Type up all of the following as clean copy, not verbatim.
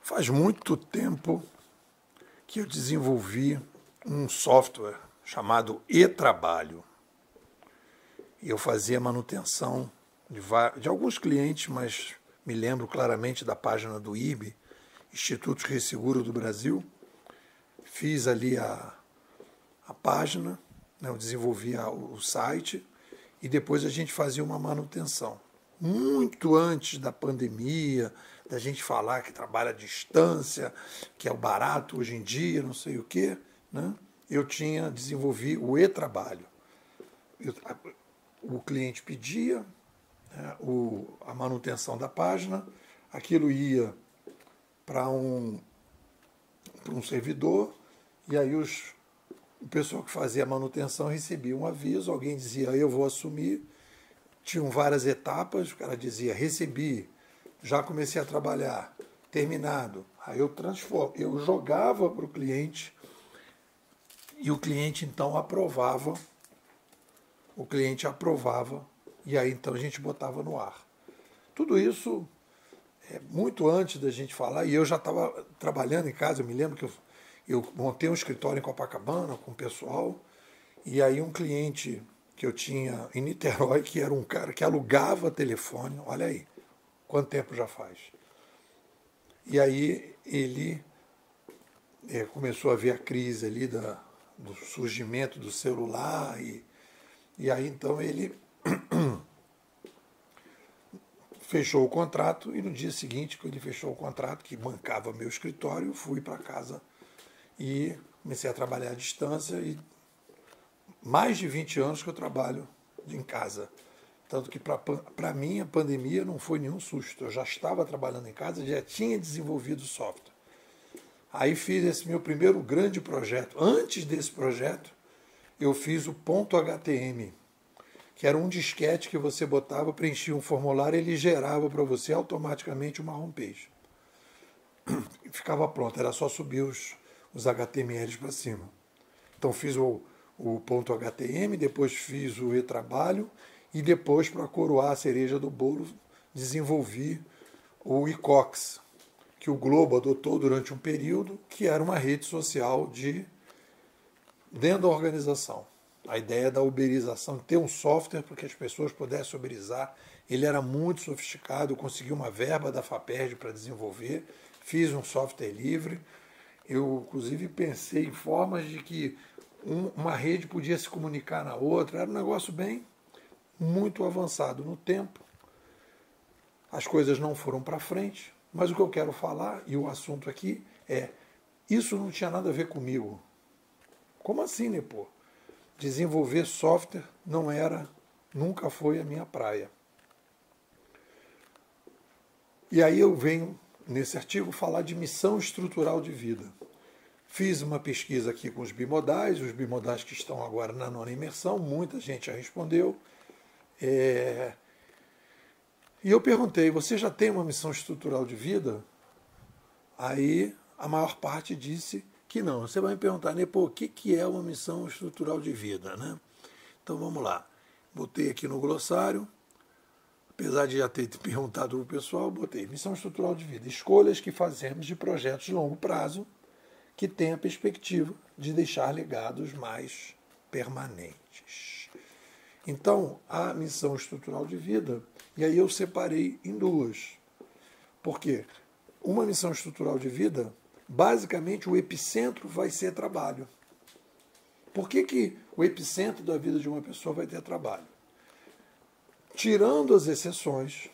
Faz muito tempo que eu desenvolvi um software chamado e-Trabalho. E eu fazia manutenção de alguns clientes, mas me lembro claramente da página do IRB, Instituto de Resseguro do Brasil. Fiz ali a página, né, eu desenvolvi o site e depois a gente fazia uma manutenção. Muito antes da pandemia, da gente falar que trabalha à distância, que é o barato hoje em dia, não sei o quê, né? Eu desenvolvi o e-Trabalho. O cliente pedia, né, a manutenção da página, aquilo ia para um servidor, e aí o pessoal que fazia a manutenção recebia um aviso, alguém dizia, eu vou assumir. Tinham várias etapas, o cara dizia, recebi, já comecei a trabalhar, terminado. Aí eu jogava para o cliente e o cliente então aprovava, e aí então a gente botava no ar. Tudo isso muito antes da gente falar, e eu já estava trabalhando em casa, eu me lembro que eu montei um escritório em Copacabana com o pessoal, e aí um cliente que eu tinha em Niterói, que era um cara que alugava telefone, olha aí, quanto tempo já faz. E aí ele começou a ver a crise ali do surgimento do celular, e aí então ele fechou o contrato, e no dia seguinte que ele fechou o contrato, que bancava meu escritório, eu fui para casa e comecei a trabalhar à distância, e mais de 20 anos que eu trabalho em casa. Tanto que para mim a pandemia não foi nenhum susto. Eu já estava trabalhando em casa, já tinha desenvolvido software. Aí fiz esse meu primeiro grande projeto. Antes desse projeto, eu fiz o .htm, que era um disquete que você botava, preenchia um formulário e ele gerava para você automaticamente uma homepage. Ficava pronto, era só subir os HTMLs para cima. Então fiz o .htm, depois fiz o e-Trabalho, e depois, para coroar a cereja do bolo, desenvolvi o iCox, que o Globo adotou durante um período, que era uma rede social dentro da organização. A ideia da uberização, de ter um software para que as pessoas pudessem uberizar. Ele era muito sofisticado, eu consegui uma verba da FAPERJ para desenvolver, fiz um software livre. Eu, inclusive, pensei em formas de que uma rede podia se comunicar na outra. Era um negócio muito avançado no tempo. As coisas não foram para frente, mas o que eu quero falar, e o assunto aqui, isso não tinha nada a ver comigo. Como assim, né, pô? Desenvolver software nunca foi a minha praia. E aí eu venho, nesse artigo, falar de missão estrutural de vida. Fiz uma pesquisa aqui com os bimodais que estão agora na 9ª imersão, muita gente já respondeu. E eu perguntei, você já tem uma missão estrutural de vida? Aí a maior parte disse que não. Você vai me perguntar, né, pô, o que é uma missão estrutural de vida, né? Então vamos lá. Botei aqui no glossário, apesar de já ter perguntado para o pessoal, botei missão estrutural de vida, escolhas que fazemos de projetos de longo prazo que têm a perspectiva de deixar legados mais permanentes. Então, a missão estrutural de vida, e aí eu separei em duas. Por quê? Uma missão estrutural de vida, basicamente o epicentro vai ser trabalho. Por que o epicentro da vida de uma pessoa vai ter trabalho? Tirando as exceções,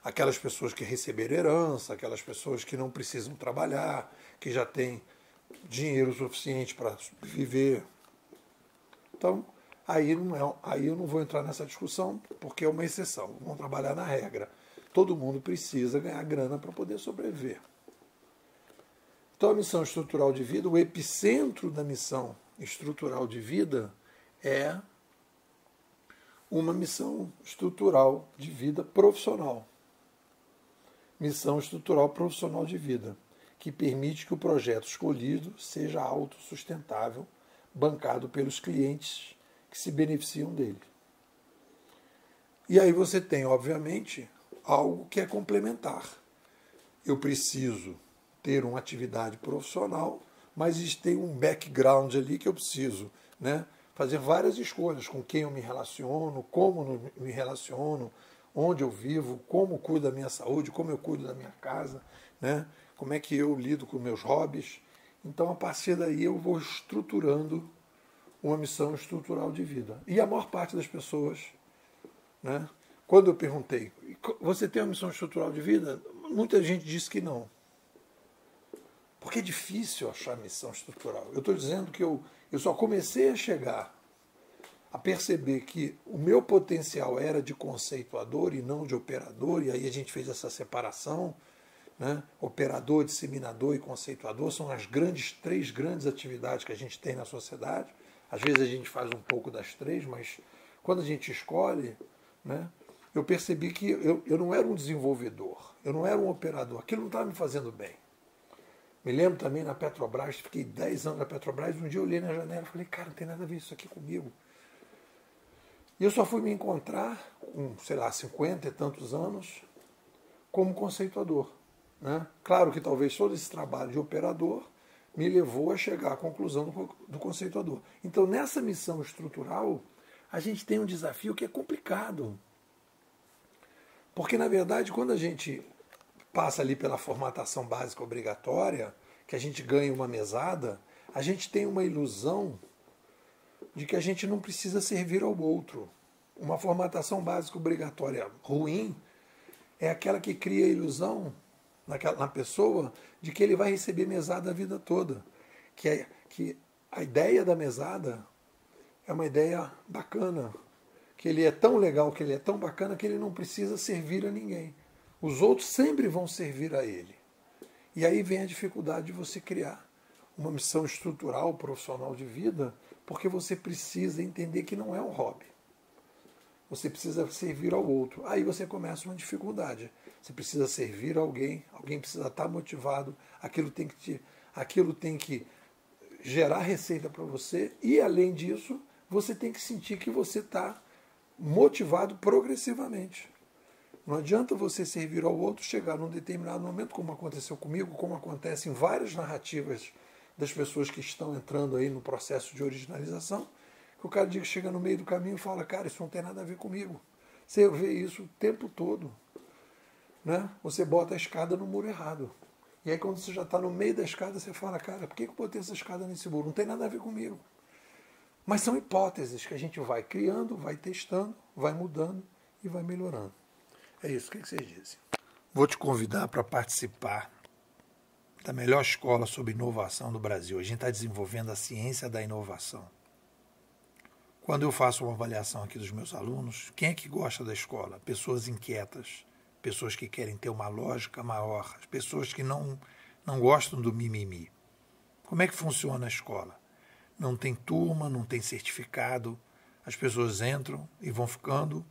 aquelas pessoas que receberam herança, aquelas pessoas que não precisam trabalhar, que já têm dinheiro suficiente para viver. Então, aí eu não vou entrar nessa discussão, porque é uma exceção. Vamos trabalhar na regra. Todo mundo precisa ganhar grana para poder sobreviver. Então, a missão estrutural de vida, o epicentro da missão estrutural de vida é uma missão estrutural de vida profissional. Missão estrutural profissional de vida, que permite que o projeto escolhido seja autossustentável, bancado pelos clientes que se beneficiam dele. E aí você tem, obviamente, algo que é complementar, eu preciso ter uma atividade profissional, mas tem um background ali que eu preciso, né, fazer várias escolhas, com quem eu me relaciono, como me relaciono, onde eu vivo, como cuido da minha saúde, como eu cuido da minha casa, né, como é que eu lido com meus hobbies. Então, a partir daí, eu vou estruturando uma missão estrutural de vida. E a maior parte das pessoas, né, quando eu perguntei, você tem uma missão estrutural de vida? Muita gente disse que não. Porque é difícil achar missão estrutural. Eu estou dizendo que eu só comecei a chegar a perceber que o meu potencial era de conceituador e não de operador, e aí a gente fez essa separação, né? Operador, disseminador e conceituador são as três grandes atividades que a gente tem na sociedade. Às vezes a gente faz um pouco das três, mas quando a gente escolhe, né, eu percebi que eu não era um desenvolvedor, eu não era um operador, aquilo não estava me fazendo bem. Me lembro também na Petrobras, fiquei 10 anos na Petrobras, um dia eu olhei na janela e falei, cara, não tem nada a ver isso aqui comigo. E eu só fui me encontrar com, sei lá, 50 e tantos anos como conceituador, né? Claro que talvez todo esse trabalho de operador me levou a chegar à conclusão do conceituador. Então, nessa missão estrutural, a gente tem um desafio que é complicado. Porque, na verdade, quando a gente passa ali pela formatação básica obrigatória, que a gente ganha uma mesada, a gente tem uma ilusão de que a gente não precisa servir ao outro. Uma formatação básica obrigatória ruim é aquela que cria a ilusão na pessoa de que ele vai receber mesada a vida toda. Que a ideia da mesada é uma ideia bacana, que ele é tão legal, que ele é tão bacana, que ele não precisa servir a ninguém. Os outros sempre vão servir a ele. E aí vem a dificuldade de você criar uma missão estrutural, profissional de vida, porque você precisa entender que não é um hobby. Você precisa servir ao outro. Aí você começa uma dificuldade. Você precisa servir a alguém, alguém precisa estar motivado, aquilo tem que gerar receita para você, e além disso, você tem que sentir que você está motivado progressivamente. Não adianta você servir ao outro, chegar num determinado momento, como aconteceu comigo, como acontece em várias narrativas das pessoas que estão entrando aí no processo de originalização, que o cara chega no meio do caminho e fala, cara, isso não tem nada a ver comigo. Você vê isso o tempo todo. Né? Você bota a escada no muro errado. E aí quando você já está no meio da escada, você fala, cara, por que eu botei essa escada nesse muro? Não tem nada a ver comigo. Mas são hipóteses que a gente vai criando, vai testando, vai mudando e vai melhorando. É isso, o que vocês dizem? Vou te convidar para participar da melhor escola sobre inovação do Brasil. A gente está desenvolvendo a ciência da inovação. Quando eu faço uma avaliação aqui dos meus alunos, quem é que gosta da escola? Pessoas inquietas, pessoas que querem ter uma lógica maior, as pessoas que não gostam do mimimi. Como é que funciona a escola? Não tem turma, não tem certificado, as pessoas entram e vão ficando,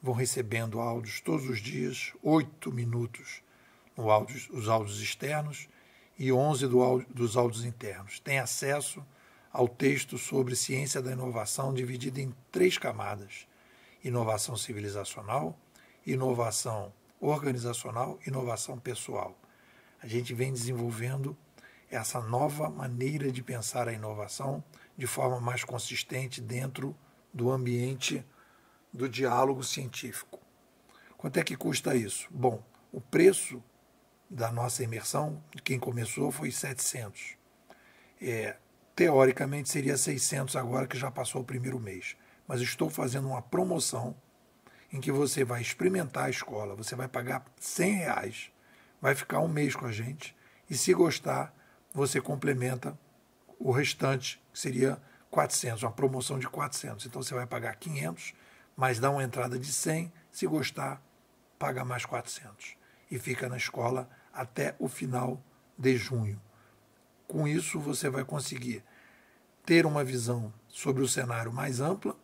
vão recebendo áudios todos os dias, 8 minutos os áudios externos e 11 dos áudios internos. Tem acesso ao texto sobre ciência da inovação dividido em 3 camadas: inovação civilizacional, inovação organizacional, inovação pessoal. A gente vem desenvolvendo essa nova maneira de pensar a inovação de forma mais consistente dentro do ambiente do diálogo científico. Quanto é que custa isso? Bom, o preço da nossa imersão, de quem começou, foi 700. Teoricamente seria 600 agora que já passou o primeiro mês. Mas estou fazendo uma promoção em que você vai experimentar a escola, você vai pagar R$100, vai ficar um mês com a gente, e se gostar, você complementa o restante, que seria 400, uma promoção de 400. Então você vai pagar 500, mas dá uma entrada de 100, se gostar, paga mais 400. E fica na escola até o final de junho. Com isso, você vai conseguir ter uma visão sobre o cenário mais ampla,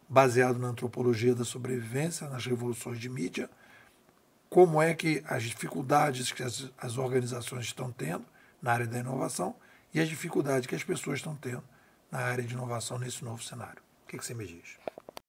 baseado na antropologia da sobrevivência, nas revoluções de mídia, como é que as dificuldades que as organizações estão tendo na área da inovação e as dificuldades que as pessoas estão tendo na área de inovação nesse novo cenário. O que você me diz?